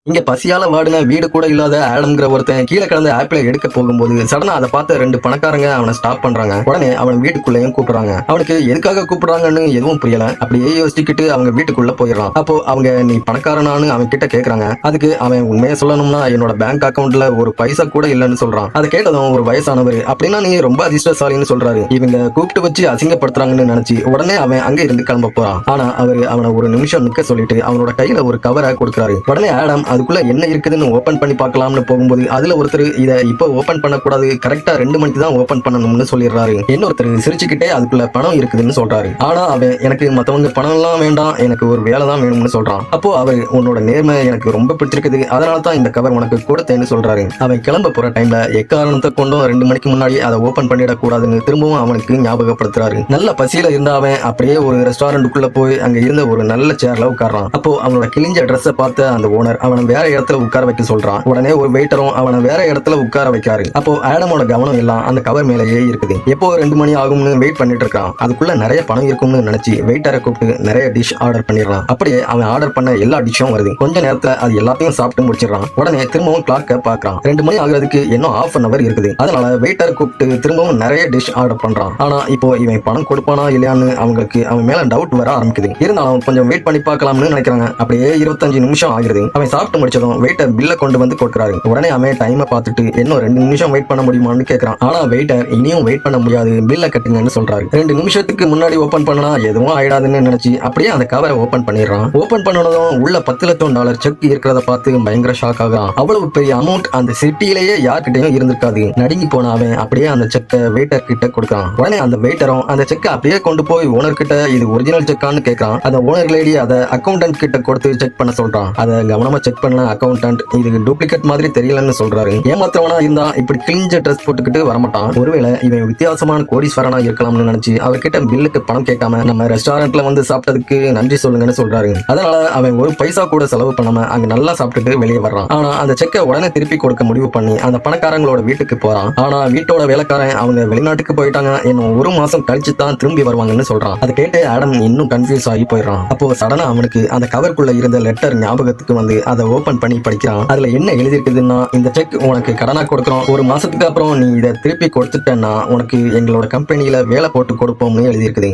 இங்க பசியால வாடின வீடு கூட இல்லாத ஆடம்ங்கிற ஒருத்தன் கீழே கிடந்த ஆப்பிளை எடுக்க போகும்போது சடனா அதை பார்த்த ரெண்டு பணக்காரங்க அவனை ஸ்டாப் பண்றாங்க. உடனே அவன் வீட்டுக்குள்ளேயும் கூப்பிடுறாங்க. அவனுக்கு எதுக்காக கூப்பிடுறாங்கன்னு எதுவும் புரியல. அப்படியே யோசிச்சுக்கிட்டு அவங்க வீட்டுக்குள்ள போயிடறான். அப்போ அவங்க நீ பணக்காரனானு அவன் கிட்ட கேக்குறாங்க. அதுக்கு அவன் உண்மையை சொல்லணும்னா என்னோட பேங்க் அக்கவுண்ட்ல ஒரு பைசா கூட இல்லைன்னு சொல்றான். அதை கேட்டதும் ஒரு வயசானவர் அப்படின்னா நீ ரொம்ப அதிர்ஷ்டசாலின்னு சொல்றாரு. இவங்க கூப்பிட்டு வச்சு அசிங்கப்படுத்துறாங்கன்னு நினைச்சு உடனே அவன் அங்க இருந்து கிளம்ப போறான். ஆனா அவர் அவனை ஒரு நிமிஷம் நிக்க சொல்லிட்டு அவனோட கையில ஒரு கவரை கொடுக்குறாரு. உடனே ஆடம் அதுக்குள்ள என்ன இருக்குதுன்னு ஓபன் பண்ணி பார்க்கலாம்னு போகும்போது அதுல ஒருத்தர் இதை இப்ப ஓபன் பண்ணக்கூடாது, கரெக்டா 2 மணிக்கு தான் ஓபன் பண்ணணும்னு சொல்லிடுறாரு. இன்னொருத்தர் சிரிச்சுக்கிட்டே அதுக்குள்ள பணம் இருக்குதுன்னு சொல்றாரு. ஆனா அவன் எனக்கு மத்தவங்க பணம் எல்லாம் வேண்டாம், எனக்கு ஒரு வேலை தான் வேணும்னு சொல்றான். அப்போ அவர் உன்னோட நேர்மை எனக்கு ரொம்ப பிடிச்சிருக்குது, அதனால தான் இந்த கவர் உனக்கு கொடுத்தேன்னு சொல்றாரு. அவன் கிளம்ப போற டைம்ல எக்காரணத்தை கொண்டும் 2 மணிக்கு முன்னாடி அதை ஓபன் பண்ணிடக்கூடாதுன்னு திரும்பவும் அவனுக்கு ஞாபகப்படுத்துறாரு. நல்ல பசியில இருந்த அவன் அப்படியே ஒரு ரெஸ்டாரண்ட்டுக்குள்ள போய் அங்க இருந்த ஒரு நல்ல சேர்ல உட்கார்றான். அப்போ அவனோட கிழிஞ்ச ட்ரெஸ்ஸை பார்த்த அந்த ஓனர் அவனை வேற இடத்துல உட்கார வைக்க சொல்றான். உடனே ஒரு வெயிட்டரும் அவனை வேற இடத்துல உட்கார வைக்காரு. அப்போ ஆடமோட கவனம் எல்லாம் அந்த கவர் மேலேயே இருக்குது. எப்போ 2 மணி ஆகும்னு வெயிட் பண்ணிட்டு இருக்கான். அதுக்குள்ள நிறைய பணம் இருக்கும்னு நினைச்சு வெயிட்டரை கூப்பிட்டு நிறைய டிஷ் ஆர்டர் பண்ணிடுறான். அப்படியே அவன் ஆர்டர் பண்ண எல்லா டிஷ்ஷும் வருது. கொஞ்ச நேரத்துல அது எல்லாத்தையும் சாப்பிட்டு முடிச்சிடறான். உடனே திரும்பவும் கிளாக்க பாக்குறான். 2 மணி ஆகுறதுக்கு இன்னும் ½ அன் அவர் இருக்குது. அதனால வெயிட்டரை கூப்பிட்டு திரும்பவும் நிறைய டிஷ் ஆர்டர் பண்றான். ஆனா இப்போ இவன் பணம் கொடுப்பானா இல்லையான்னு அவங்களுக்கு அவன் மேல டவுட் வர ஆரம்பிக்குது. இருந்தாலும் கொஞ்சம் வெயிட் பண்ணி பார்க்கலாம்னு நினைக்கிறாங்க. அப்படியே 25 நிமிஷம் ஆகிறது. அவன் சாப்பிட்டு முடிச்சதும் வெயிட்டர் பில்ல கொண்டு வந்து கொடுக்குறாரு. உடனே அவன் டைமை பார்த்துட்டு இன்னும் 2 நிமிஷம் வெயிட் பண்ண முடியுமான்னு கேட்கறான். ஆனா வெயிட்டர் இனியும் வெயிட் பண்ண முடியாது, பில்ல கட்டுங்கன்னு சொல்றாரு. 2 நிமிஷத்துக்கு முன்னாடி ஓபன் பண்ணா எதுவும் ஆயிடாதுன்னு நினைச்சு அப்படியே அந்த கவரை ஓபன் பண்ணிடுறான். ஓபன் பண்ணதும் உள்ள $10 லட்சம் செக் இருக்கிறத பார்த்து பயங்கர ஷாக் ஆகுறான். அவ்வளவு பெரிய அமௌண்ட் அந்த சிட்டிலேயே யார்கிட்டயும் இருந்திருக்காது. நடுங்கி போன அவன் அப்படியே அந்த செக்கை வெயிட்டர் கிட்ட கொடுக்குறான். உடனே அந்த வெயிட்டரும் அந்த செக்கை அப்படியே கொண்டு போய் ஓனர் கிட்ட இது ஒரிஜினல் செக்கான்னு கேட்கறான். அந்த ஓனர் லேடி அதை அக்கௌண்டன்ட் கிட்ட கொடுத்து செக் பண்ண சொல்றான். அதை கவனமா செக் பண்ண அக்கௌண்டன்ட் இது டூப்ளிகேட் மாதிரி தெரியலன்னு சொல்றாரு. ஏமாத்தவனா இருந்தா இப்படி கிழிஞ்ச ட்ரெஸ் போட்டுக்கிட்டு வரமாட்டான். ஒருவேளை இவன் வித்தியாசமான கோடீஸ்வரனா இருக்கலாம்னு நினைச்சு அவர்கிட்ட பில்லுக்கு பணம் கேட்காம நம்ம ரெஸ்டாரண்ட்ல வந்து சாப்பிட்டதுக்கு நன்றி சொல்லுங்கன்னு சொல்றாரு. அதனால அவன் ஒரு பைசா கூட செலவு பண்ணாம அங்க நல்லா சாப்பிட்டுட்டு வெளியே வர்றான். ஆனா அந்த செக்கை உடனே திருப்பி கொடுக்க முடிவு பண்ணி அந்த பணக்காரங்களோட வீட்டுக்கு போறான். ஆனா வீட்டோட வேலைக்காரன் அவங்க வெளிநாட்டுக்கு போயிட்டாங்க, இன்னும் 1 மாசம் கழிச்சு தான் திரும்பி வருவாங்கன்னு சொல்றான். அதை கேட்டு ஆடம் இன்னும் கன்ஃபியூஸ் ஆகி போயிடுறான். அப்போ சடனா அவனுக்கு அந்த கவருக்குள்ள இருந்த லெட்டர் ஞாபகத்துக்கு வந்து அதை ஓபன் பண்ணி படிக்கிறான். அதுல என்ன எழுதிருக்குதுன்னா, இந்த செக் உனக்கு கடனா கொடுக்குறோம், 1 மாசத்துக்கு அப்புறம் நீ இதை திருப்பி கொடுத்துட்டேன்னா உனக்கு எங்களோட கம்பெனியில வேலை போட்டு கொடுப்போம்னு எழுதியிருக்குது.